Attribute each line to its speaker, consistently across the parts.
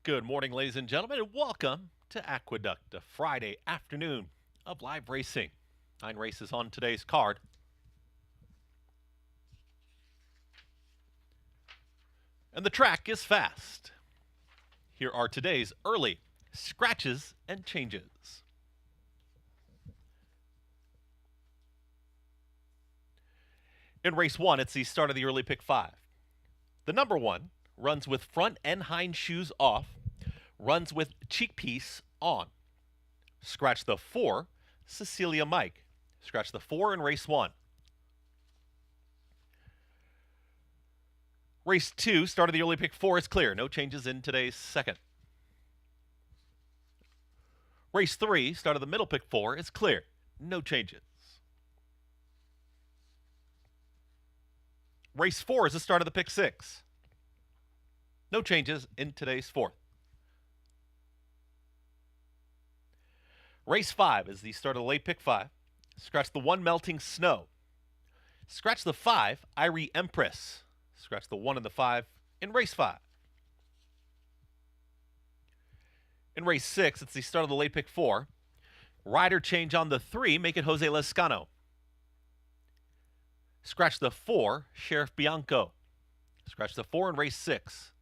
Speaker 1: Good morning, ladies and gentlemen, and welcome to Aqueduct, a Friday afternoon of live racing. 9 races on today's card. And the track is fast. Here are today's early scratches and changes. In race 1, it's the start of the early pick 5. The number 1 runs with front and hind shoes off, runs with cheek piece on. Scratch the 4, Cecilia Mike. Scratch the 4 in race 1. Race 2, start of the early pick 4 is clear. No changes in today's second. Race 3, start of the middle pick 4 is clear. No changes. Race 4 is the start of the pick 6. No changes in today's fourth. Race 5 is the start of the late pick 5. Scratch the 1, Melting Snow. Scratch the 5, Irie Empress. Scratch the 1 and the 5 in race 5. In race 6, it's the start of the late pick 4. Rider change on the 3, make it Jose Lescano. Scratch the 4, Sheriff Bianco. Scratch the 4 in race 6.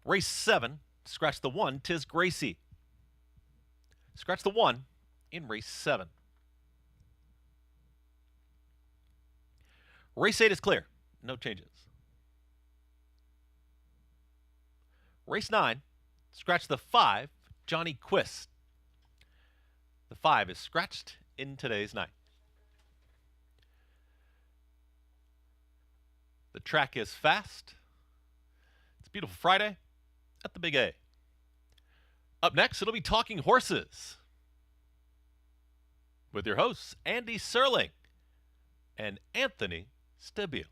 Speaker 1: Race 7, scratch the 1, Tis Gracie. Scratch the 1 in race 7. Race 8 is clear. No changes. Race 9, scratch the 5, Johnny Quist. The 5 is scratched in today's 9. The track is fast. It's a beautiful Friday at the Big A. Up next, it'll be Talking Horses with your hosts, Andy Serling and Anthony Stabile.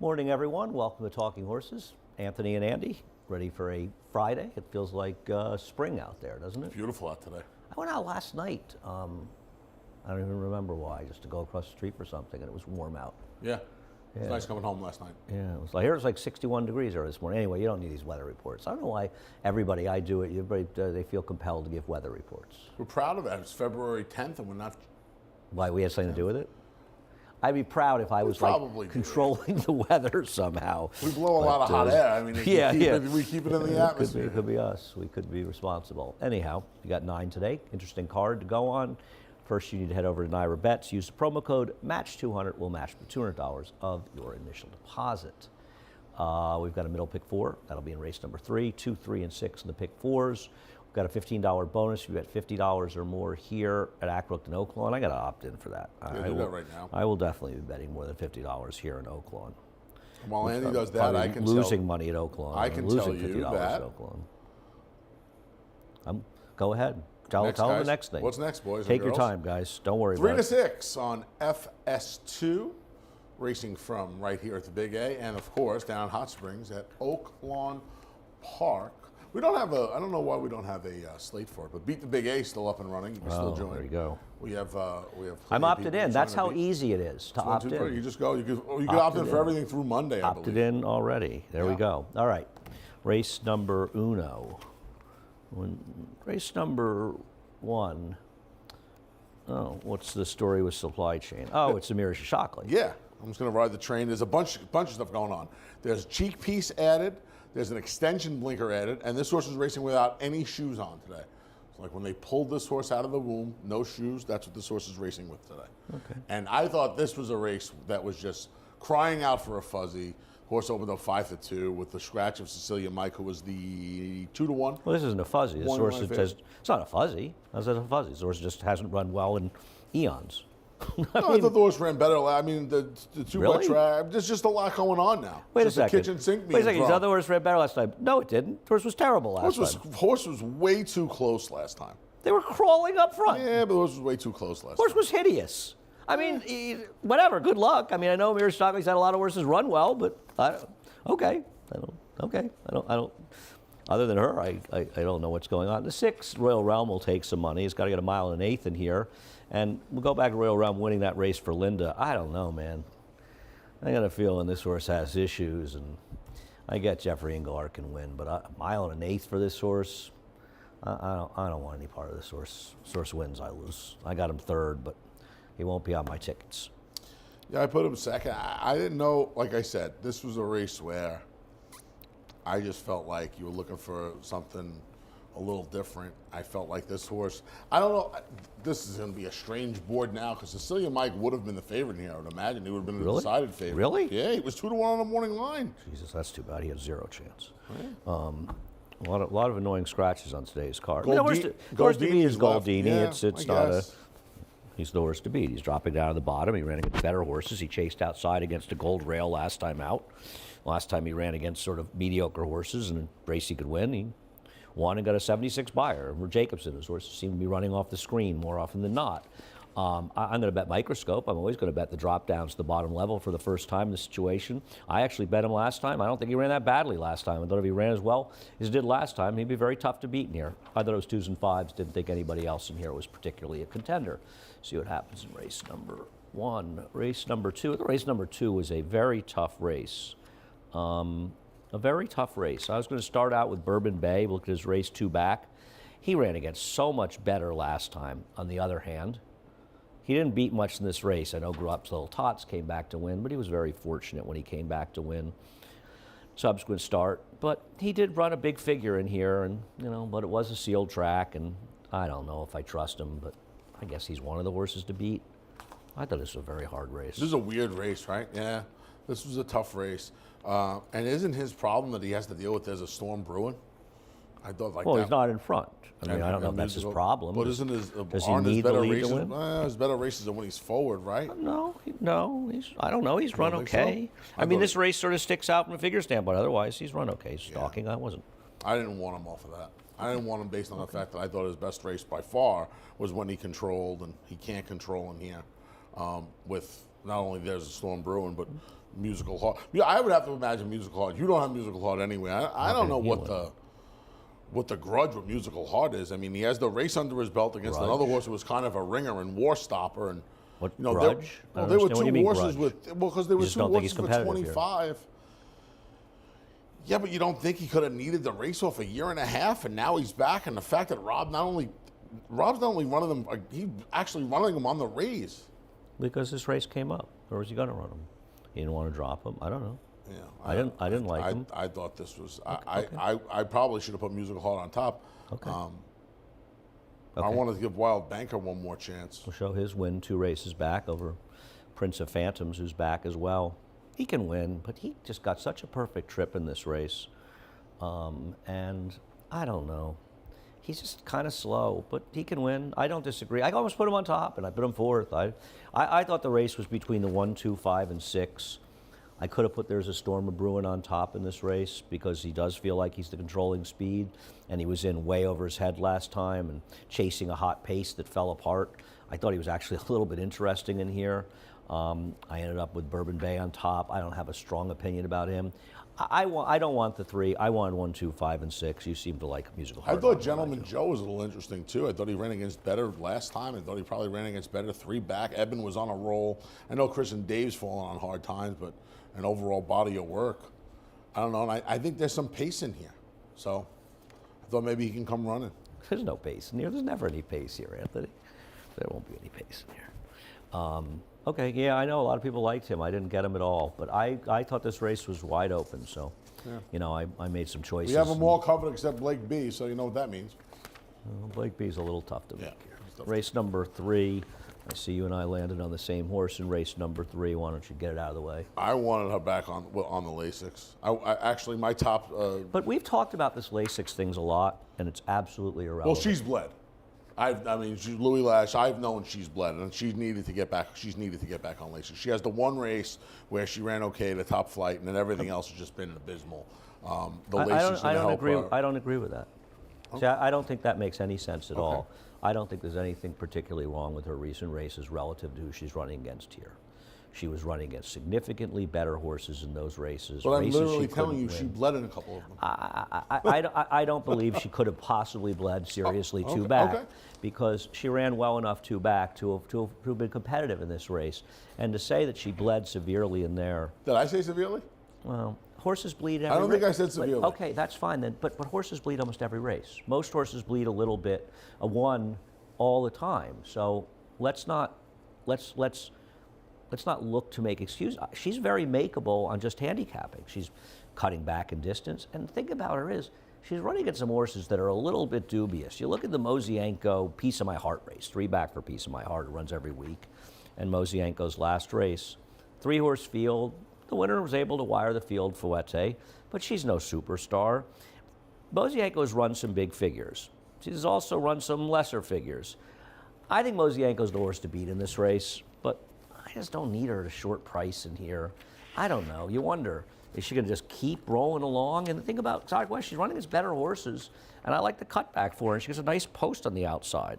Speaker 2: Morning, everyone. Welcome to Talking Horses. Anthony and Andy, ready for a Friday. It feels like spring out there, doesn't it?
Speaker 3: Beautiful out today.
Speaker 2: I went out last night. I don't even remember why, just to go across the street for something, and it was warm out.
Speaker 3: Yeah. It was nice coming home last night.
Speaker 2: Yeah, it was like 61 degrees early this morning. Anyway, you don't need these weather reports. I don't know why everybody I do it, they feel compelled to give weather reports.
Speaker 3: We're proud of that. It's February 10th, and we're not.
Speaker 2: Why, we had something to do with it? I'd be proud if I was like controlling the weather somehow.
Speaker 3: We blow a lot of hot air. I mean, we keep it in the atmosphere.
Speaker 2: It could be us. We could be responsible. Anyhow, you got 9 today. Interesting card to go on. First, you need to head over to Naira Bets. Use the promo code MATCH200. We'll match the $200 of your initial deposit. We've got a middle pick 4. That'll be in race number 3, 2, 3, and 6 in the pick 4s. We've got a $15 bonus if you bet $50 or more here at Aqueduct and Oaklawn. I got to opt in for that.
Speaker 3: Yeah, do that right now.
Speaker 2: I will definitely be betting more than $50 here in Oaklawn.
Speaker 3: While Andy does that, I can
Speaker 2: losing money at Oaklawn.
Speaker 3: I can tell you that.
Speaker 2: At Oaklawn. Go ahead. Tell them the next thing.
Speaker 3: What's next, boys?
Speaker 2: Take your time, guys. Don't worry
Speaker 3: 3
Speaker 2: about it.
Speaker 3: 3 to 6 on FS2, racing from right here at the Big A, and of course down Hot Springs at Oaklawn Park. We don't have I don't know why we don't have a slate for it, but Beat the Big A still up and running. You can still join.
Speaker 2: There you go.
Speaker 3: We have.
Speaker 2: I'm opted in. That's how easy it is to opt in.
Speaker 3: You just go. You can opt in for everything through Monday. I believe.
Speaker 2: Opted in already. There we go. All right. Race number uno. Race number 1. Oh, what's the story with Supply Chain? Oh, it's Amir Shockley.
Speaker 3: Yeah, I'm just going to ride the train. There's a bunch of stuff going on. There's cheek piece added. There's an extension blinker added, and this horse is racing without any shoes on today. So like when they pulled this horse out of the womb, no shoes, that's what this horse is racing with today.
Speaker 2: Okay.
Speaker 3: And I thought this was a race that was just crying out for a fuzzy. Horse opened up 5-2 with the scratch of Cecilia Mike, who was the 2-1.
Speaker 2: Well, this isn't a fuzzy. This horse it's not a fuzzy. How's that a fuzzy? This horse just hasn't run well in eons.
Speaker 3: I thought the horse ran better. I mean, the two
Speaker 2: Really?
Speaker 3: track. There's just a lot going on now.
Speaker 2: Wait a
Speaker 3: Just
Speaker 2: second.
Speaker 3: kitchen sink
Speaker 2: Wait a second.
Speaker 3: being
Speaker 2: His
Speaker 3: thrown.
Speaker 2: other horse ran better last time. No, it didn't. The horse was terrible last time.
Speaker 3: Horse was way too close last time.
Speaker 2: They were crawling up front.
Speaker 3: Yeah, but the horse was way too close last
Speaker 2: Horse
Speaker 3: time.
Speaker 2: was hideous. I mean, whatever. Good luck. I mean, I know Amir Stockley's had a lot of horses run well, but okay. I don't. Other than her, I don't know what's going on. The 6, Royal Realm, will take some money. He's got to get a mile and an eighth in here, and we'll go back to Royal Realm winning that race for Linda. I don't know, man. I got a feeling this horse has issues, and I get Jeffrey Engelhart can win, but a mile and an eighth for this horse. I don't want any part of this horse. This horse wins, I lose. I got him 3rd, but he won't be on my tickets.
Speaker 3: Yeah, I put him 2nd. I didn't know, like I said, this was a race where I just felt like you were looking for something a little different. I felt like this horse, I don't know, this is going to be a strange board now because Cecilia Mike would have been the favorite here. I would imagine he would have been the decided favorite.
Speaker 2: Really?
Speaker 3: Yeah, he was 2-1 on the morning line.
Speaker 2: Jesus, that's too bad. He had 0 chance. A lot of annoying scratches on today's card.
Speaker 3: Goldini-
Speaker 2: The horse to beat is
Speaker 3: left.
Speaker 2: Goldini.
Speaker 3: Yeah,
Speaker 2: It's
Speaker 3: I
Speaker 2: not
Speaker 3: guess.
Speaker 2: He's the horse to beat. He's dropping down to the bottom. He ran against better horses. He chased outside against a Gold Rail last time out. Last time he ran against sort of mediocre horses and a race he could win. He won and got a 76 buyer. Jacobson, his horses seem to be running off the screen more often than not. I'm going to bet Microscope. I'm always going to bet the drop downs to the bottom level for the first time in the situation. I actually bet him last time. I don't think he ran that badly last time. I thought if he ran as well as he did last time, he'd be very tough to beat in here. I thought it was 2s and 5s. Didn't think anybody else in here was particularly a contender. See what happens in race number 1. Race number 2. Race number 2 was a very tough race. A very tough race. I was going to start out with Bourbon Bay. Look at his race 2 back. He ran against so much better last time, on the other hand. He didn't beat much in this race. I know Grew Up's Little Tots came back to win, but he was very fortunate when he came back to win. Subsequent start. But he did run a big figure in here, and but it was a sealed track, and I don't know if I trust him, but I guess he's one of the horses to beat. I thought this was a very hard race.
Speaker 3: This is a weird race, right? Yeah, this was a tough race. And isn't his problem that he has to deal with there's a storm brewing? I thought like
Speaker 2: well,
Speaker 3: that.
Speaker 2: he's not in front. I mean, I don't know if that's his problem.
Speaker 3: But isn't his
Speaker 2: Does he
Speaker 3: aren't his
Speaker 2: need the
Speaker 3: better
Speaker 2: lead
Speaker 3: races?
Speaker 2: to win?
Speaker 3: His better races are when he's forward, right?
Speaker 2: No. I don't know. He's run
Speaker 3: don't think so?
Speaker 2: okay. I mean, this race sort of sticks out from a figure standpoint. Otherwise, he's run okay. Stalking, I wasn't.
Speaker 3: I didn't want him off of that. I didn't want him based on the fact that I thought his best race by far was when he controlled, and he can't control in here. With not only there's a storm brewing, but Musical Heart. Yeah, I would have to imagine Musical Heart. You don't have Musical Heart anyway. I don't know what the grudge with Musical Heart is. I mean, he has the race under his belt against another horse who was kind of a ringer and war stopper. And
Speaker 2: What
Speaker 3: you know,
Speaker 2: grudge?
Speaker 3: there were two horses
Speaker 2: grudge?
Speaker 3: because there were
Speaker 2: just
Speaker 3: two
Speaker 2: don't think
Speaker 3: horses
Speaker 2: he's
Speaker 3: for
Speaker 2: competitive here.
Speaker 3: 25. Yeah, but you don't think he could have needed the race off a year and a half, and now he's back. And the fact that Rob's not only running them, he's actually running them on the raise.
Speaker 2: Because this race came up, or was he going to run him? He didn't want to drop him. I don't know.
Speaker 3: Yeah,
Speaker 2: I didn't like him.
Speaker 3: I thought this was. I probably should have put Musical Heart on top.
Speaker 2: Okay.
Speaker 3: I wanted to give Wild Banker one more chance.
Speaker 2: We'll show his win 2 races back over Prince of Phantoms, who's back as well. He can win, but he just got such a perfect trip in this race. And I don't know. He's just kind of slow, but he can win. I don't disagree. I almost put him on top, and I put him 4th. I thought the race was between the 1, 2, 5, and 6. I could have put There's a Storm of Bruin on top in this race because he does feel like he's the controlling speed, and he was in way over his head last time and chasing a hot pace that fell apart. I thought he was actually a little bit interesting in here. I ended up with Bourbon Bay on top. I don't have a strong opinion about him. I don't want the 3. I wanted 1, 2, 5, and 6. You seem to like Musical
Speaker 3: I
Speaker 2: Heart.
Speaker 3: thought Gentleman Joe was a little interesting too. I thought he ran against better last time. I thought he probably ran against better 3 back. Eben was on a roll. I know Christian Dave's fallen on hard times, but an overall body of work. I don't know, and I think there's some pace in here. So I thought maybe he can come running.
Speaker 2: There's no pace in here. There's never any pace here, Anthony. There won't be any pace in here. Okay, yeah, I know a lot of people liked him. I didn't get him at all, but I thought this race was wide open, so, you know, I made some choices.
Speaker 3: We have them all covered except Blake B, so you know what that means.
Speaker 2: Blake B's a little tough to make
Speaker 3: Yeah,
Speaker 2: here.
Speaker 3: he's tough.
Speaker 2: Race number 3. I see you and I landed on the same horse in race number 3. Why don't you get it out of the way?
Speaker 3: I wanted her back on the Lasix. I actually, my top.
Speaker 2: But we've talked about this Lasix things a lot, and it's absolutely irrelevant.
Speaker 3: Well, she's bled. I mean, she's Louis Lash. I've known she's bled, and she needed to get back. She's needed to get back on Lasix. She has the one race where she ran okay, the top flight, and then everything else has just been abysmal. The Lasix
Speaker 2: I don't
Speaker 3: help
Speaker 2: agree.
Speaker 3: her.
Speaker 2: I don't agree with that. See, I don't think that makes any sense at all. I don't think there's anything particularly wrong with her recent races relative to who she's running against here. She was running against significantly better horses in those races.
Speaker 3: But I'm
Speaker 2: races
Speaker 3: literally
Speaker 2: she
Speaker 3: telling you,
Speaker 2: couldn't
Speaker 3: she
Speaker 2: win.
Speaker 3: bled in a couple of them.
Speaker 2: I don't believe she could have possibly bled seriously 2 back
Speaker 3: okay.
Speaker 2: because she ran well enough 2 back to have been competitive in this race. And to say that she bled severely in there,
Speaker 3: Did I say severely?
Speaker 2: well, horses bleed every
Speaker 3: I don't think
Speaker 2: ra-
Speaker 3: I said
Speaker 2: but-
Speaker 3: severely.
Speaker 2: Okay, that's fine then. But horses bleed almost every race. Most horses bleed a little bit, a 1 all the time. So let's not look to make excuses. She's very makeable on just handicapping. She's cutting back in distance. And the thing about her is she's running against some horses that are a little bit dubious. You look at the Mosienko Piece of My Heart race, 3 back for Piece of My Heart. It runs every week. And Mosienko's last race, 3-horse field. The winner was able to wire the field, Fouette, but she's no superstar. Mosienko's run some big figures. She's also run some lesser figures. I think Mosienko's the horse to beat in this race, but I just don't need her at a short price in here. I don't know. You wonder, is she going to just keep rolling along? And the thing about Exotic West, she's running against better horses, and I like the cutback for her, and she gets a nice post on the outside.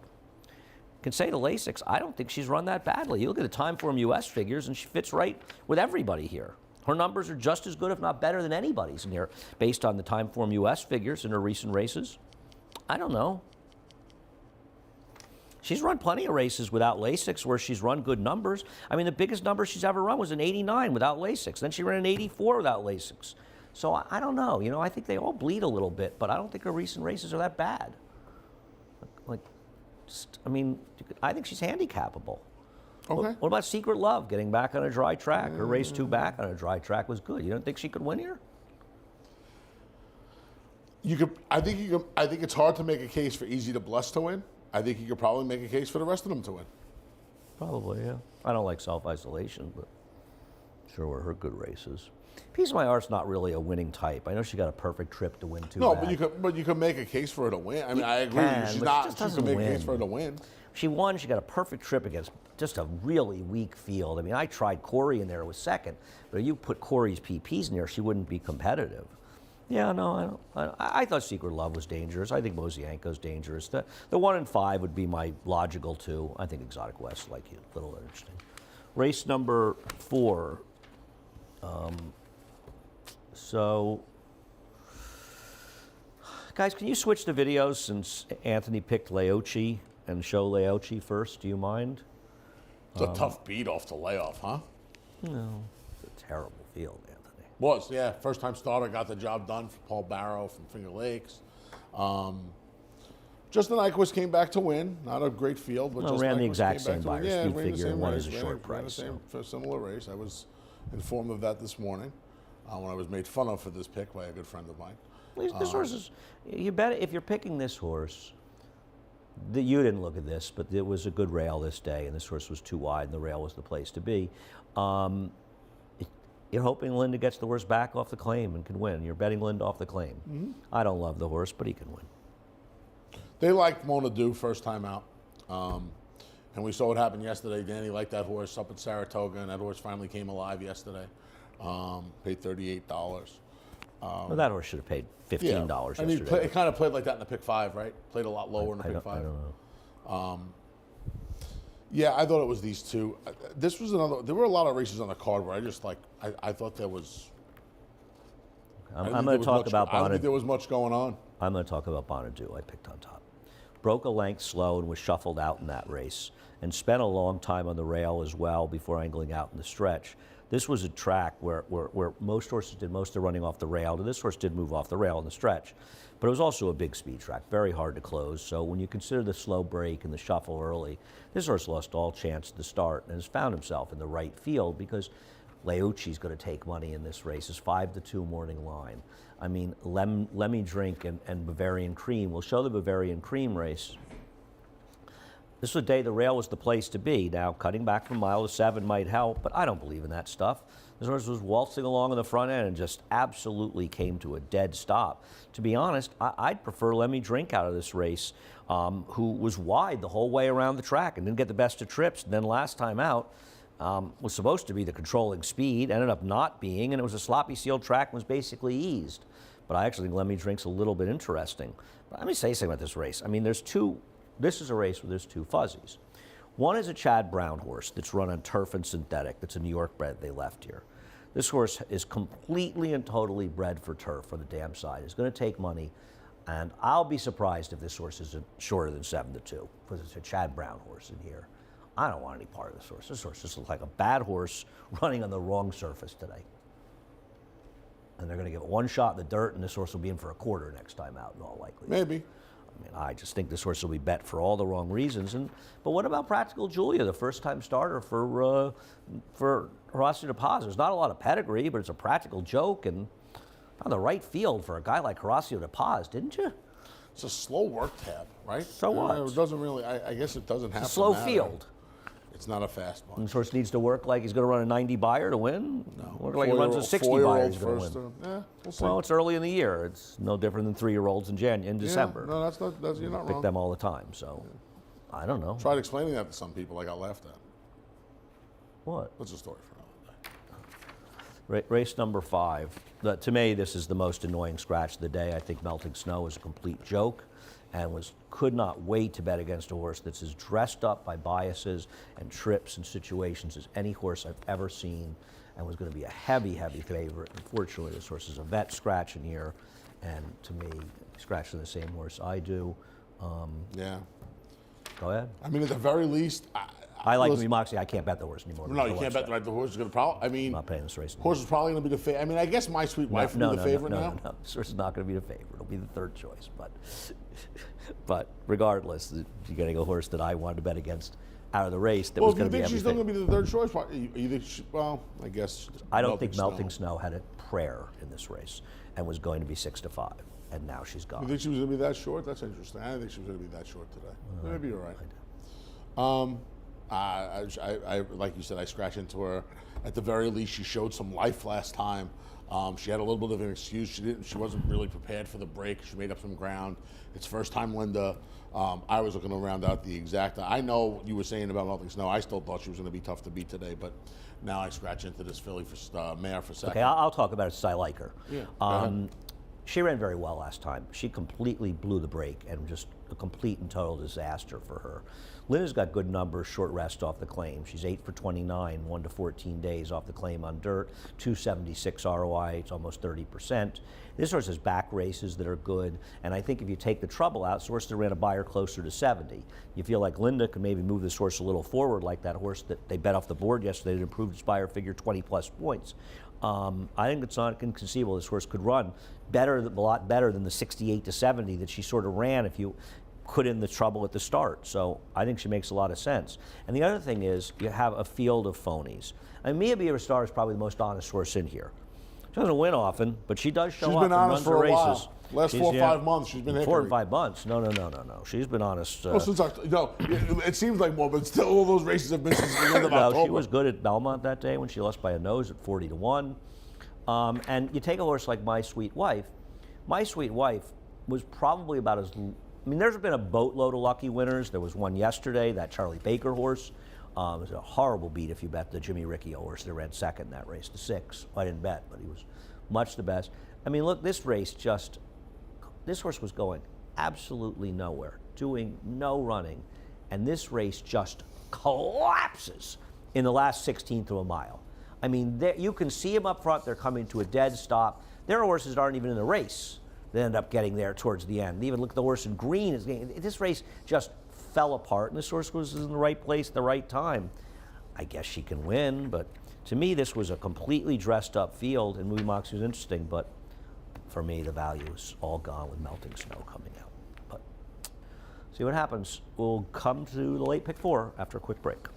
Speaker 2: Can say to Lasix, I don't think she's run that badly. You look at the Time Form US figures, and she fits right with everybody here. Her numbers are just as good, if not better, than anybody's in here, based on the Time Form US figures in her recent races. I don't know. She's run plenty of races without Lasix where she's run good numbers. I mean, the biggest number she's ever run was an 89 without Lasix. Then she ran an 84 without Lasix. So I don't know. You know, I think they all bleed a little bit, but I don't think her recent races are that bad. I mean, I think she's handicapable.
Speaker 3: Okay.
Speaker 2: What about Secret Love getting back on a dry track? Her race 2 back on a dry track was good. You don't think she could win here?
Speaker 3: You could. I think you could. I think it's hard to make a case for Easy to Bless to win. I think you could probably make a case for the rest of them to win.
Speaker 2: Probably, yeah. I don't like self-isolation, but sure were her good races. Piece of My Heart's not really a winning type. I know she got a perfect trip to win 2
Speaker 3: No,
Speaker 2: back.
Speaker 3: but you could make a case for her to win. I mean, I agree.
Speaker 2: can,
Speaker 3: with you. She's
Speaker 2: but
Speaker 3: not.
Speaker 2: she just
Speaker 3: She
Speaker 2: doesn't
Speaker 3: could make a case
Speaker 2: win.
Speaker 3: for her to win.
Speaker 2: She won. She got a perfect trip against just a really weak field. I mean, I tried Corey in there. It was second. But if you put Corey's PPs in there, she wouldn't be competitive. Yeah, no, I thought Secret Love was dangerous. I think Mosienko's dangerous. The 1 and 5 would be my logical 2. I think Exotic West, like you, a little interesting. Race number 4. So, guys, can you switch the videos since Anthony picked Leochi and show Leochi first? Do you mind?
Speaker 3: It's a tough beat off the layoff, huh?
Speaker 2: No. It's a terrible field, Anthony.
Speaker 3: Was, yeah. First time starter, got the job done for Paul Barrow from Finger Lakes. Justin Nyquist came back to win. Not a great field, but
Speaker 2: Well,
Speaker 3: Justin
Speaker 2: ran the
Speaker 3: Nyquist
Speaker 2: exact
Speaker 3: came back
Speaker 2: same
Speaker 3: to win.
Speaker 2: buyer
Speaker 3: Yeah,
Speaker 2: speed
Speaker 3: ran the
Speaker 2: figure,
Speaker 3: same
Speaker 2: one
Speaker 3: race,
Speaker 2: is a
Speaker 3: ran
Speaker 2: short
Speaker 3: ran the
Speaker 2: price,
Speaker 3: same- for a similar race. I was informed of that this morning when I was made fun of for this pick by a good friend of mine.
Speaker 2: This horse is, you bet if you're picking this horse, You didn't look at this, but it was a good rail this day, and this horse was too wide, and the rail was the place to be. You're hoping Linda gets the horse back off the claim and can win. You're betting Linda off the claim.
Speaker 3: Mm-hmm.
Speaker 2: I don't love the horse, but he can win.
Speaker 3: They liked Mona Dew first time out. And we saw what happened yesterday. Danny liked that horse up at Saratoga, and that horse finally came alive yesterday. Paid $38.
Speaker 2: Well, that horse should have paid $15
Speaker 3: and
Speaker 2: yesterday.
Speaker 3: it kind of played like that in the pick 5, right? Played a lot lower in the pick 5.
Speaker 2: I don't know.
Speaker 3: Yeah, I thought it was these two. This was another. There were a lot of races on the card where I just like. I thought there was.
Speaker 2: I'm going to talk about
Speaker 3: I don't think
Speaker 2: Bonadou.
Speaker 3: there was much going on.
Speaker 2: I'm going to talk about Bonadou. I picked on top. Broke a length slow and was shuffled out in that race, and spent a long time on the rail as well before angling out in the stretch. This was a track where most horses did most of the running off the rail, and this horse did move off the rail in the stretch. But it was also a big speed track, very hard to close. So when you consider the slow break and the shuffle early, this horse lost all chance to start and has found himself in the right field because Leucci's going to take money in this race. His 5-2 morning line. I mean, Lemmy Drink and Bavarian Cream. We'll show the Bavarian Cream race. This was a day the rail was the place to be. Now, cutting back from mile to 7 might help, but I don't believe in that stuff. This horse was waltzing along in the front end and just absolutely came to a dead stop. To be honest, I'd prefer Lemmy Drink out of this race, who was wide the whole way around the track and didn't get the best of trips. And then last time out, was supposed to be the controlling speed, ended up not being, and it was a sloppy sealed track and was basically eased. But I actually think Lemmy Drink's a little bit interesting. But let me say something about this race. I mean, this is a race where there's two fuzzies. One is a Chad Brown horse that's run on turf and synthetic. That's a New York bred they left here. This horse is completely and totally bred for turf for the damn side. It's going to take money, and I'll be surprised if this horse isn't shorter than 7-2 because it's a Chad Brown horse in here. I don't want any part of this horse. This horse just looks like a bad horse running on the wrong surface today. And they're going to give it one shot in the dirt, and this horse will be in for a quarter next time out in all likelihood.
Speaker 3: Maybe.
Speaker 2: I mean, I just think this horse will be bet for all the wrong reasons. But what about Practical Julia, the first-time starter for Horacio De Paz? There's not a lot of pedigree, but it's a practical joke, and on the right field for a guy like Horacio De Paz, didn't you?
Speaker 3: It's a slow work tab, right?
Speaker 2: So what?
Speaker 3: It doesn't really. I guess it doesn't have
Speaker 2: It's a slow
Speaker 3: to matter.
Speaker 2: field.
Speaker 3: It's not a fast one.
Speaker 2: And this horse needs to work like he's going to run a 90 buyer to win.
Speaker 3: No.
Speaker 2: Work like he runs a 60 buyer, he's going to win.
Speaker 3: We'll see.
Speaker 2: Well, it's early in the year. It's no different than 3-year-olds in December.
Speaker 3: No, you're not
Speaker 2: Pick
Speaker 3: wrong.
Speaker 2: them all the time. So, I don't know.
Speaker 3: Tried explaining that to some people. I got laughed at.
Speaker 2: What?
Speaker 3: That's a story for another day.
Speaker 2: Race number 5. To me, this is the most annoying scratch of the day. I think Melting Snow is a complete joke and could not wait to bet against a horse that's as dressed up by biases and trips and situations as any horse I've ever seen, and was going to be a heavy, heavy favorite. Unfortunately, this horse is a vet scratch in here, and to me, scratching the same horse I do.
Speaker 3: Yeah.
Speaker 2: Go ahead.
Speaker 3: I mean, at the very least,
Speaker 2: I like
Speaker 3: listen,
Speaker 2: Moxie. I can't bet the horse anymore.
Speaker 3: No, you can't bet the horse is going to probably. I mean,
Speaker 2: I'm not paying this race.
Speaker 3: horse is probably going to be the favorite. I mean, I guess My Sweet Wife will be the favorite now.
Speaker 2: No. This horse is not going to be the favorite. It'll be the third choice. But regardless, you're getting a horse that I wanted to bet against out of the race that
Speaker 3: Well,
Speaker 2: was
Speaker 3: if you
Speaker 2: going to be
Speaker 3: think she's still
Speaker 2: everything.
Speaker 3: going to be the third choice, you think well, I guess.
Speaker 2: I don't think Melting Snow had a prayer in this race and was going to be 6-5, and now she's gone.
Speaker 3: You think she was going to be that short? That's interesting. I didn't think she was going to be that short today. Maybe you're right. I like you said, I scratched into her. At the very least, she showed some life last time. She had a little bit of an excuse. She wasn't really prepared for the break. She made up some ground. It's first time Linda. I was looking to round out the exact. I know what you were saying about Melting Snow. I still thought she was going to be tough to beat today, but now I scratch into this filly for mare for second.
Speaker 2: Okay, I'll talk about it since I like her.
Speaker 3: Yeah, go ahead.
Speaker 2: She ran very well last time. She completely blew the break and just a complete and total disaster for her. Linda's got good numbers, short rest off the claim. She's 8 for 29, 1 to 14 days off the claim on dirt, 276 ROI, it's almost 30%. This horse has back races that are good, and I think if you take the trouble out, it's a horse that ran a buyer closer to 70. You feel like Linda could maybe move this horse a little forward, like that horse that they bet off the board yesterday that improved its buyer figure 20 plus points. I think it's not inconceivable this horse could run a lot better than the 68 to 70 that she sort of ran if you put in the trouble at the start. So I think she makes a lot of sense. And the other thing is you have a field of phonies. I mean, Mia Beaver Star is probably the most honest horse in here. doesn't win often, but she does show
Speaker 3: She's
Speaker 2: up
Speaker 3: been
Speaker 2: and
Speaker 3: honest
Speaker 2: runs
Speaker 3: for
Speaker 2: the
Speaker 3: a
Speaker 2: races.
Speaker 3: while. Last 4 or 5 months, she's been
Speaker 2: 4
Speaker 3: hickory.
Speaker 2: or 5 months. No. She's been honest.
Speaker 3: Well, since it seems like more, but still, all those races have been since the end of
Speaker 2: No,
Speaker 3: October.
Speaker 2: she was good at Belmont that day when she lost by a nose at 40-1. And you take a horse like My Sweet Wife. My Sweet Wife was probably about as. I mean, there's been a boatload of lucky winners. There was one yesterday, that Charlie Baker horse. It was a horrible beat if you bet the Jimmy Riccio horse that ran second in that race, the 6. I didn't bet, but he was much the best. I mean, look, this horse was going absolutely nowhere, doing no running, and this race just collapses in the last 16th of a mile. I mean, you can see them up front. They're coming to a dead stop. There are horses that aren't even in the race that end up getting there towards the end. Even look at the horse in green. This race just fell apart, and this horse was in the right place at the right time. I guess she can win, but to me, this was a completely dressed up field, and Movie Moxie was interesting, but for me, the value is all gone with melting snow coming out. But see what happens. We'll come to the late pick 4 after a quick break.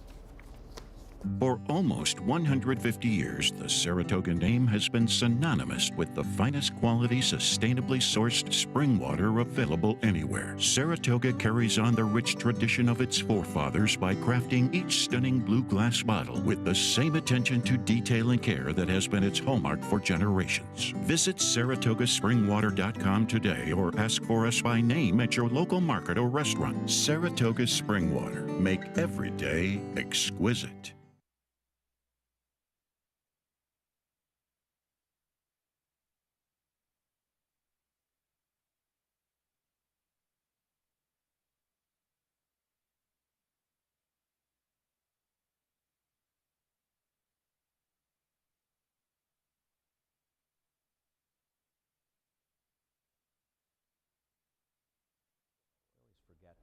Speaker 4: For almost 150 years, the Saratoga name has been synonymous with the finest quality, sustainably sourced spring water available anywhere. Saratoga carries on the rich tradition of its forefathers by crafting each stunning blue glass bottle with the same attention to detail and care that has been its hallmark for generations. Visit SaratogaSpringwater.com today or ask for us by name at your local market or restaurant. Saratoga Spring Water. Make every day exquisite.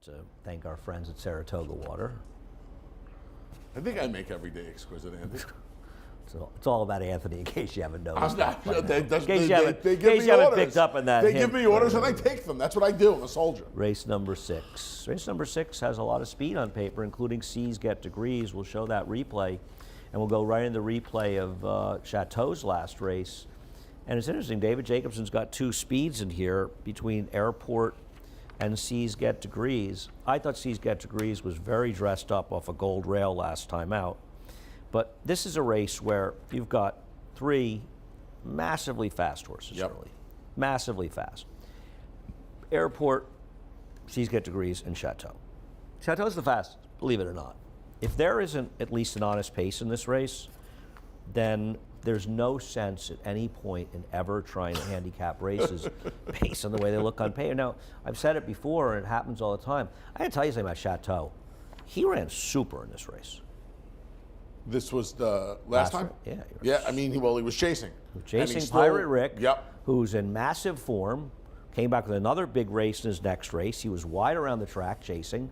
Speaker 2: To thank our friends at Saratoga Water.
Speaker 3: I think I make every day exquisite, Andy.
Speaker 2: So it's all about Anthony, in case you haven't noticed.
Speaker 3: They
Speaker 2: In case
Speaker 3: give
Speaker 2: you haven't
Speaker 3: me orders.
Speaker 2: picked up on that.
Speaker 3: They
Speaker 2: hint.
Speaker 3: give me orders and I take them. That's what I do. I'm a soldier.
Speaker 2: Race number 6. Race number 6 has a lot of speed on paper, including C's Get Degrees. We'll show that replay, and we'll go right into the replay of Chateau's last race. And it's interesting, David Jacobson's got 2 speeds in here between Airport and C's Get Degrees. I thought C's Get Degrees was very dressed up off a gold rail last time out. But this is a race where you've got 3 massively fast horses early. Massively fast. Airport, C's Get Degrees, and Chateau. Chateau's the fastest, believe it or not. If there isn't at least an honest pace in this race, then there's no sense at any point in ever trying to handicap races based on the way they look on paper. Now, I've said it before, and it happens all the time. I gotta tell you something about Chateau. He ran super in this race.
Speaker 3: This was the last time?
Speaker 2: Yeah.
Speaker 3: Yeah, I mean, he was chasing.
Speaker 2: Chasing Pirate Rick, who's in massive form, came back with another big race in his next race. He was wide around the track chasing,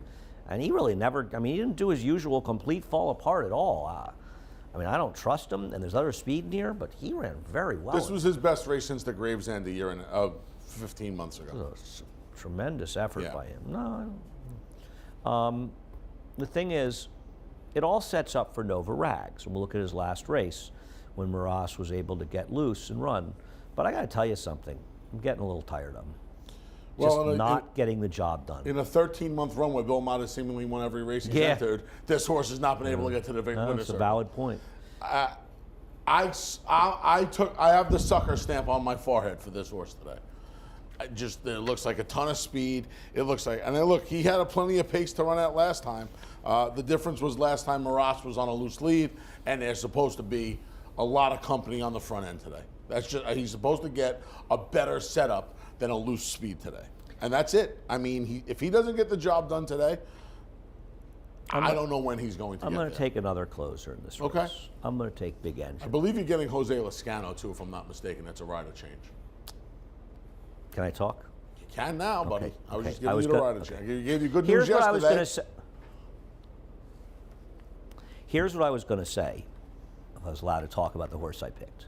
Speaker 2: and he really never, I mean, he didn't do his usual complete fall apart at all. I mean, I don't trust him, and there's other speed in here, but he ran very well.
Speaker 3: This was his best race since the Gravesend a year and 15 months ago.
Speaker 2: It was a tremendous effort by him. No, I don't. The thing is, it all sets up for Nova Rags, and we'll look at his last race when Maras was able to get loose and run. But I got to tell you something. I'm getting a little tired of him. Just not getting the job done.
Speaker 3: In a 13-month run where Bill Mott has seemingly won every race he's entered, this horse has not been able to get to the winner's circle.
Speaker 2: That's a valid point.
Speaker 3: I have the sucker stamp on my forehead for this horse today. It looks like a ton of speed. It looks like, and then look, he had plenty of pace to run at last time. The difference was last time Maras was on a loose lead, and there's supposed to be a lot of company on the front end today. That's just, he's supposed to get a better setup than a loose speed today. And that's it. I mean, if he doesn't get the job done today, I don't know when he's going to get there.
Speaker 2: I'm going to take another closer in this race.
Speaker 3: Okay.
Speaker 2: I'm going to take Big Engine.
Speaker 3: I believe you're getting Jose Lascano, too, if I'm not mistaken. That's a rider change.
Speaker 2: Can I talk?
Speaker 3: You can now, buddy. I was just giving you the rider change. I gave you good
Speaker 2: Here's
Speaker 3: news
Speaker 2: what I was
Speaker 3: yesterday.
Speaker 2: going to say. Here's what I was going to say if I was allowed to talk about the horse I picked.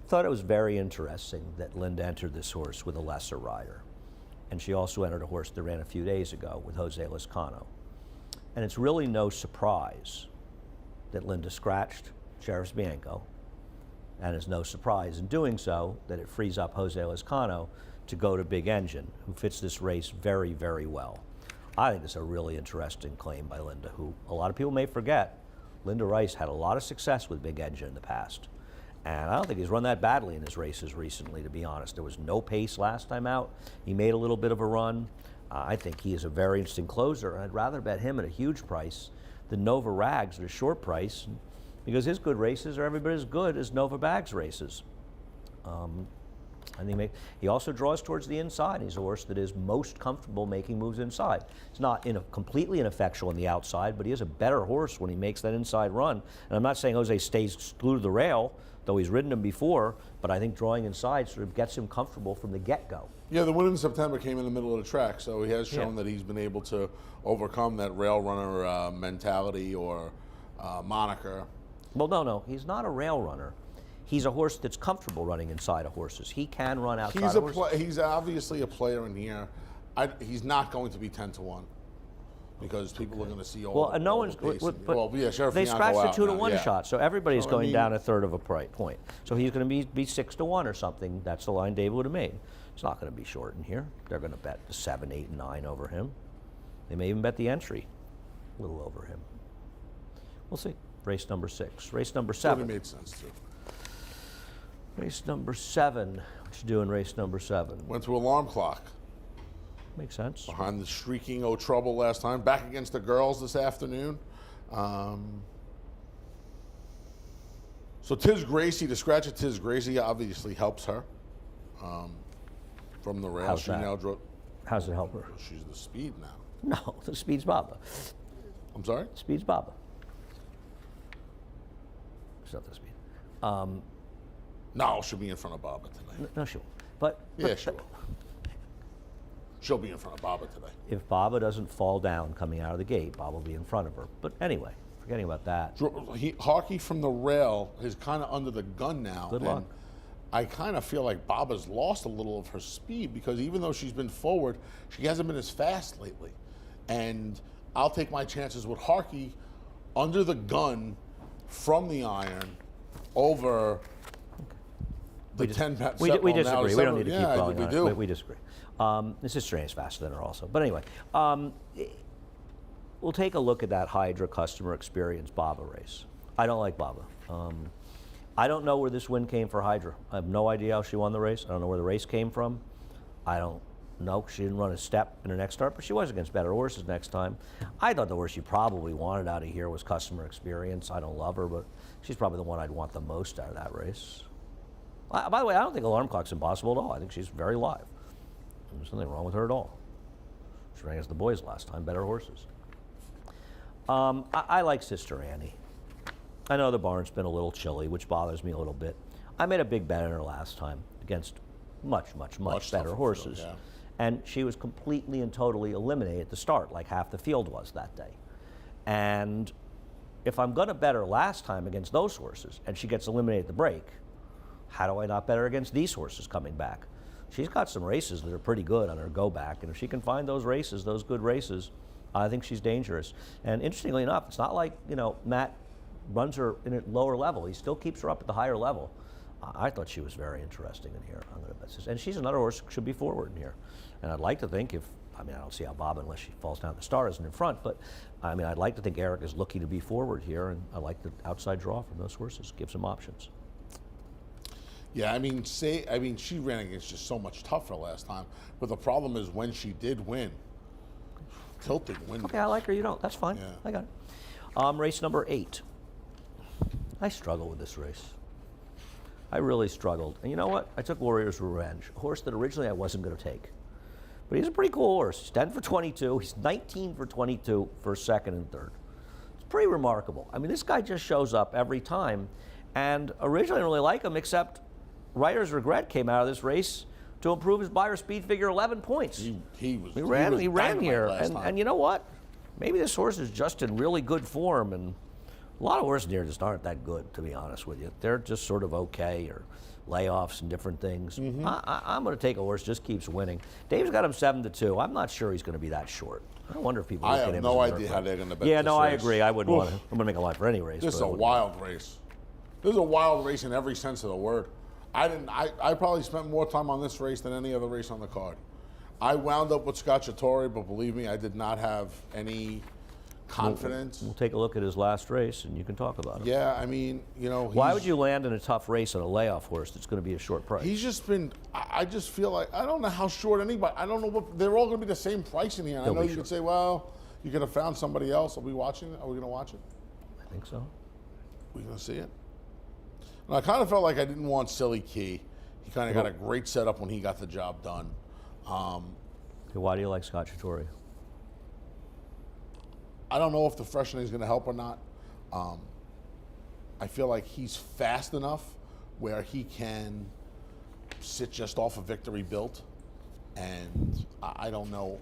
Speaker 2: I thought it was very interesting that Linda entered this horse with a lesser rider. And she also entered a horse that ran a few days ago with Jose Lascano. And it's really no surprise that Linda scratched Sheriff's Bianco And it's no surprise in doing so that it frees up Jose Lezcano to go to Big Engine, who fits this race very, very well. I think it's a really interesting claim by Linda, who a lot of people may forget. Linda Rice had a lot of success with Big Engine in the past. And I don't think he's run that badly in his races recently, to be honest. There was no pace last time out. He made a little bit of a run. I think he is a very interesting closer. I'd rather bet him at a huge price than Nova Rags at a short price, because his good races are every bit as good as Nova Bag's races. And he also draws towards the inside. He's a horse that is most comfortable making moves inside. He's not completely ineffectual on the outside, but he is a better horse when he makes that inside run. And I'm not saying Jose stays glued to the rail, though he's ridden him before, but I think drawing inside sort of gets him comfortable from the get-go.
Speaker 3: Yeah, the win in September came in the middle of the track, so he has shown that he's been able to overcome that rail runner mentality or moniker.
Speaker 2: Well, no, he's not a rail runner. He's a horse that's comfortable running inside of horses. He can run outside of horses.
Speaker 3: He's obviously a player in here. He's not going to be 10-1 because people are going to see all.
Speaker 2: Well, no one's.
Speaker 3: Sheriff
Speaker 2: they
Speaker 3: Fianco
Speaker 2: scratched the 2-1
Speaker 3: now,
Speaker 2: shot, so everybody's going down a third of a point. So he's going to be 6-1 or something. That's the line David would have made. It's not going to be short in here. They're going to bet the 7, 8, and 9 over him. They may even bet the entry a little over him. We'll see. Race number 6. Race number 7.
Speaker 3: Made sense too.
Speaker 2: Race number 7. What you do in race number 7?
Speaker 3: Went to Alarm Clock.
Speaker 2: Makes sense.
Speaker 3: Behind the Shrieking O Trouble last time. Back against the girls this afternoon. So Tiz Gracie, the scratch of Tiz Gracie obviously helps her from the rail.
Speaker 2: How's that? How's it help her?
Speaker 3: She's the speed now.
Speaker 2: No, the speed's Baba.
Speaker 3: I'm sorry?
Speaker 2: Speed's Baba. It's not the speed.
Speaker 3: No, she'll be in front of Baba today.
Speaker 2: No, she won't. But
Speaker 3: She will. She'll be in front of Baba today.
Speaker 2: If Baba doesn't fall down coming out of the gate, Baba will be in front of her. But anyway, forgetting about that.
Speaker 3: Harkey from the rail is kind of under the gun now.
Speaker 2: Good luck.
Speaker 3: I kind of feel like Baba's lost a little of her speed because even though she's been forward, she hasn't been as fast lately. And I'll take my chances with Harkey under the gun from the iron over the 10 pat.
Speaker 2: We disagree. We don't need to keep going
Speaker 3: we
Speaker 2: on
Speaker 3: do.
Speaker 2: it. We disagree. This is strange faster than her also. But anyway, we'll take a look at that Hydra Customer Experience Baba race. I don't like Baba. I don't know where this win came for Hydra. I have no idea how she won the race. I don't know where the race came from. I don't know. She didn't run a step in her next start, but she was against better horses next time. I thought the horse she probably wanted out of here was Customer Experience. I don't love her, but she's probably the one I'd want the most out of that race. By the way, I don't think Alarm Clock's impossible at all. I think she's very live. There's nothing wrong with her at all. She ran against the boys last time, better horses. I like Sister Annie. I know the barn's been a little chilly, which bothers me a little bit. I made a big bet on her last time against much better horses.
Speaker 3: Field, yeah.
Speaker 2: And she was completely and totally eliminated at the start, like half the field was that day. And if I'm going to bet her last time against those horses and she gets eliminated at the break, how do I not bet her against these horses coming back? She's got some races that are pretty good on her go back, and if she can find those races, those good races, I think she's dangerous. And interestingly enough, it's not like, Matt runs her in a lower level. He still keeps her up at the higher level. I thought she was very interesting in here. I'm going to bet this. And she's another horse that should be forward in here. And I'd like to think I don't see how Bob, unless she falls down the star, isn't in front, but I'd like to think Eric is looking to be forward here, and I like the outside draw from those horses. Gives them options.
Speaker 3: Yeah, she ran against just so much tougher last time. But the problem is when she did win, tilted win.
Speaker 2: Okay, I like her. You don't. That's fine.
Speaker 3: Yeah.
Speaker 2: I got it. Race number 8. I struggle with this race. I really struggled. And you know what? I took Warrior's Revenge, a horse that originally I wasn't going to take. But he's a pretty cool horse. He's 10 for 22. He's 19 for 22 for second and third. It's pretty remarkable. This guy just shows up every time. And originally I didn't really like him, except Writer's Regret came out of this race to improve his buyer speed figure 11 points.
Speaker 3: He
Speaker 2: ran here. And you know what? Maybe this horse is just in really good form. And a lot of horses here just aren't that good, to be honest with you. They're just sort of okay, or layoffs and different things. Mm-hmm. I'm going to take a horse just keeps winning. Dave's got him 7-2. I'm not sure he's going to be that short. I wonder if people look at him.
Speaker 3: I have no idea how they're going to bet
Speaker 2: this
Speaker 3: race.
Speaker 2: I agree. I wouldn't want to. I'm going to make a line for any race.
Speaker 3: This is a wild race. This is a wild race in every sense of the word. I probably spent more time on this race than any other race on the card. I wound up with Scacciatore, but believe me, I did not have any confidence.
Speaker 2: We'll take a look at his last race, and you can talk about it.
Speaker 3: Yeah, I mean,
Speaker 2: Why would you land in a tough race on a layoff horse that's going to be a short price?
Speaker 3: He's just been. I just feel like I don't know how short anybody. I don't know what they're all going to be the same price in here. I know you could say, well, you could have found somebody else. Are we watching it? Are we going to watch it?
Speaker 2: I think so.
Speaker 3: We going to see it? And I kind of felt like I didn't want Silly Key. He kind of got a great setup when he got the job done.
Speaker 2: Okay, why do you like Scacciatore?
Speaker 3: I don't know if the freshening is going to help or not. I feel like he's fast enough where he can sit just off of Victory Built, and I don't know.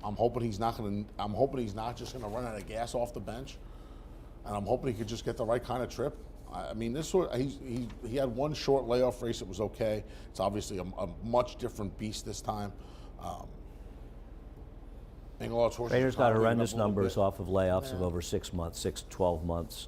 Speaker 3: I'm hoping he's not going to. I'm hoping he's not just going to run out of gas off the bench, and I'm hoping he could just get the right kind of trip. I mean, this sort. He had one short layoff race. It was okay. It's obviously a much different beast this time.
Speaker 2: Rainer's got horrendous numbers off of layoffs of over 6 months, 12 months.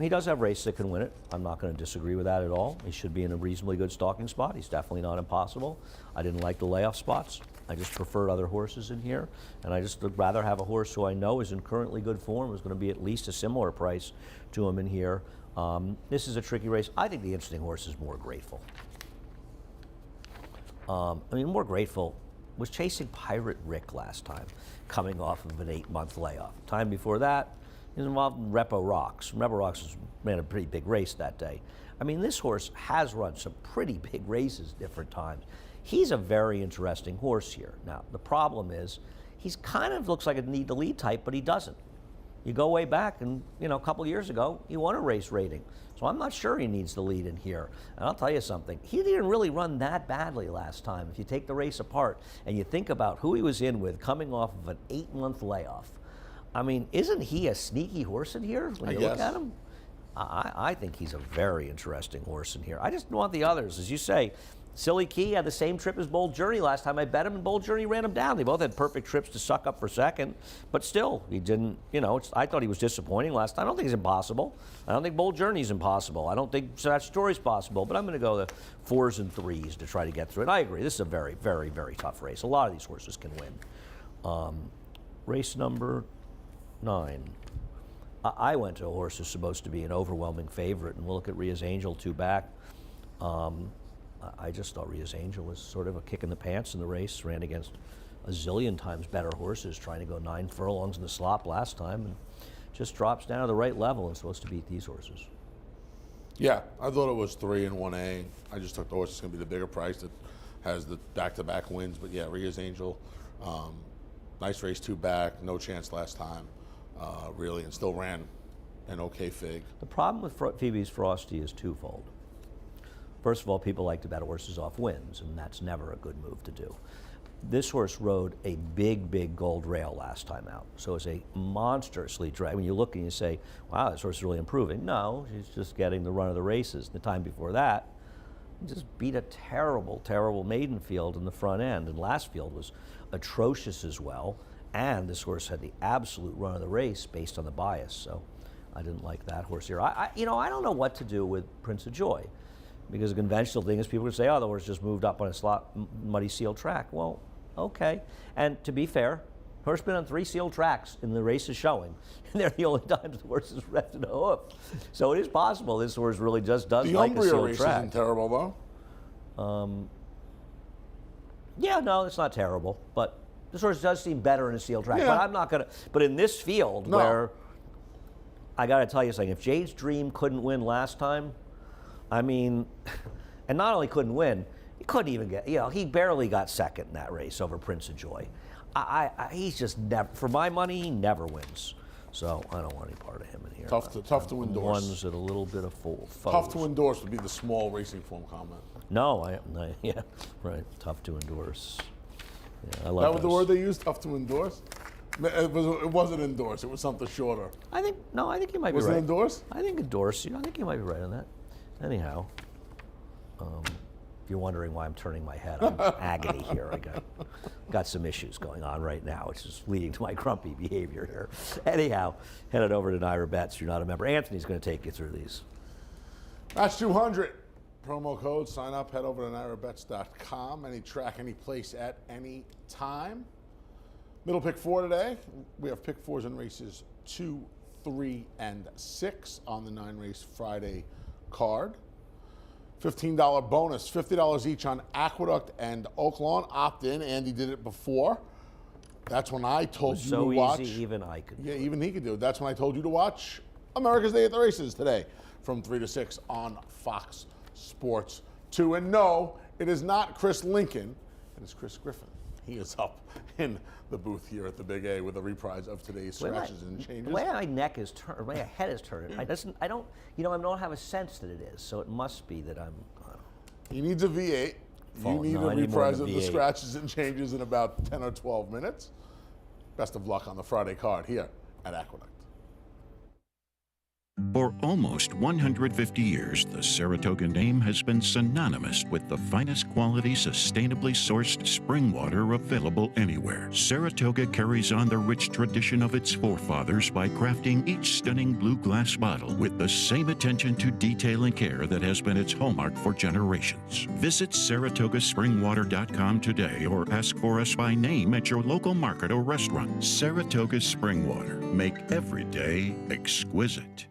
Speaker 2: He does have races that can win it. I'm not going to disagree with that at all. He should be in a reasonably good stalking spot. He's definitely not impossible. I didn't like the layoff spots. I just preferred other horses in here, and I just would rather have a horse who I know is in currently good form, is going to be at least a similar price to him in here. This is a tricky race. I think the interesting horse is More Grateful. More Grateful was chasing Pirate Rick last time, coming off of an 8-month layoff. Time before that, he was involved in Repo Rocks. Repo Rocks ran a pretty big race that day. I mean, this horse has run some pretty big races different times. He's a very interesting horse here. Now, the problem is, he's kind of looks like a need to lead type, but he doesn't. You go way back, and a couple years ago, he won a race rating. So I'm not sure he needs the lead in here. And I'll tell you something, he didn't really run that badly last time. If you take the race apart and you think about who he was in with coming off of an 8-month layoff, I mean, isn't he a sneaky horse in here when you look at him? I think he's a very interesting horse in here. I just want the others. As you say, Silly Key had the same trip as Bold Journey last time I bet him, and Bold Journey ran him down. They both had perfect trips to suck up for second, but still, he didn't, I thought he was disappointing last time. I don't think he's impossible. I don't think Bold Journey's impossible. I don't think Statutory's possible, but I'm going to go the 4s and 3s to try to get through it. I agree. This is a very, very, very tough race. A lot of these horses can win. Race number 9. I went to a horse who's supposed to be an overwhelming favorite, and we'll look at Ria's Angel 2 back. I just thought Ria's Angel was sort of a kick in the pants in the race, ran against a zillion times better horses, trying to go 9 furlongs in the slop last time, and just drops down to the right level and supposed to beat these horses.
Speaker 3: Yeah, I thought it was 3 and 1A. I just took the horse that's going to be the bigger price that has the back-to-back wins. But yeah, Ria's Angel, nice race 2 back, no chance last time, really, and still ran an okay fig.
Speaker 2: The problem with Phoebe's Frosty is twofold. First of all, people like to bet horses off wins, and that's never a good move to do. This horse rode a big, big gold rail last time out, so it's a monstrously drag. When you look and you say, wow, this horse is really improving. No, she's just getting the run of the races. The time before that, he just beat a terrible, terrible maiden field in the front end, and last field was atrocious as well, and this horse had the absolute run of the race based on the bias, so I didn't like that horse here. I don't know what to do with Prince of Joy. Because the conventional thing is people would say, oh, the horse just moved up on a muddy sealed track. Well, okay. And to be fair, the horse been on 3 sealed tracks in the race is showing. And they're the only times the horse is rested a hoof. So it is possible this horse really just does like a sealed track.
Speaker 3: The Umbria race isn't terrible, though.
Speaker 2: Yeah, no, it's not terrible. But this horse does seem better in a sealed track.
Speaker 3: Yeah.
Speaker 2: But I'm not going to. But in this field where, I got to tell you something, if Jade's Dream couldn't win last time, I mean, and not only couldn't win, he couldn't even get, he barely got second in that race over Prince of Joy. He's just never, for my money, he never wins. So I don't want any part of him in here.
Speaker 3: Tough to endorse.
Speaker 2: Ones at a little bit of foes.
Speaker 3: Tough to endorse would be the small racing form comment.
Speaker 2: No, yeah, right. Tough to endorse. Yeah, I love
Speaker 3: that was the word they used, tough to endorse? It wasn't endorse, it was something shorter.
Speaker 2: I think you might be right.
Speaker 3: Was it endorse?
Speaker 2: I think endorse. I think you might be right on that. Anyhow, if you're wondering why I'm turning my head, I'm in agony here. I got some issues going on right now, which is leading to my grumpy behavior here. Anyhow, headed over to Naira Bets. You're not a member. Anthony's going to take you through these.
Speaker 3: Match 200. Promo code, sign up, head over to nairabets.com. Any track, any place, at any time. Middle pick 4 today. We have pick 4s in races 2, 3, and 6 on the 9-race Friday card. $15 bonus, $50 each on Aqueduct and Oaklawn. Opt in. Andy did it before. That's when I told you
Speaker 2: so
Speaker 3: to watch.
Speaker 2: easy, even I could.
Speaker 3: Yeah, even he could do it. That's when I told you to watch America's Day at the Races today from 3 to 6 on Fox Sports 2. And no, it is not Chris Lincoln. It is Chris Griffin. He is up in the booth here at the Big A with a reprise of today's scratches and changes.
Speaker 2: The way my neck is turned, my head is turned, I don't have a sense that it is. So it must be that I'm.
Speaker 3: He needs a V8. You need
Speaker 2: No,
Speaker 3: a
Speaker 2: I need more
Speaker 3: reprise
Speaker 2: than
Speaker 3: of
Speaker 2: a
Speaker 3: the
Speaker 2: V8.
Speaker 3: scratches and changes in about 10 or 12 minutes. Best of luck on the Friday card here at Aqueduct.
Speaker 4: For almost 150 years, the Saratoga name has been synonymous with the finest quality, sustainably sourced spring water available anywhere. Saratoga carries on the rich tradition of its forefathers by crafting each stunning blue glass bottle with the same attention to detail and care that has been its hallmark for generations. Visit SaratogaSpringwater.com today or ask for us by name at your local market or restaurant. Saratoga Spring Water. Make every day exquisite.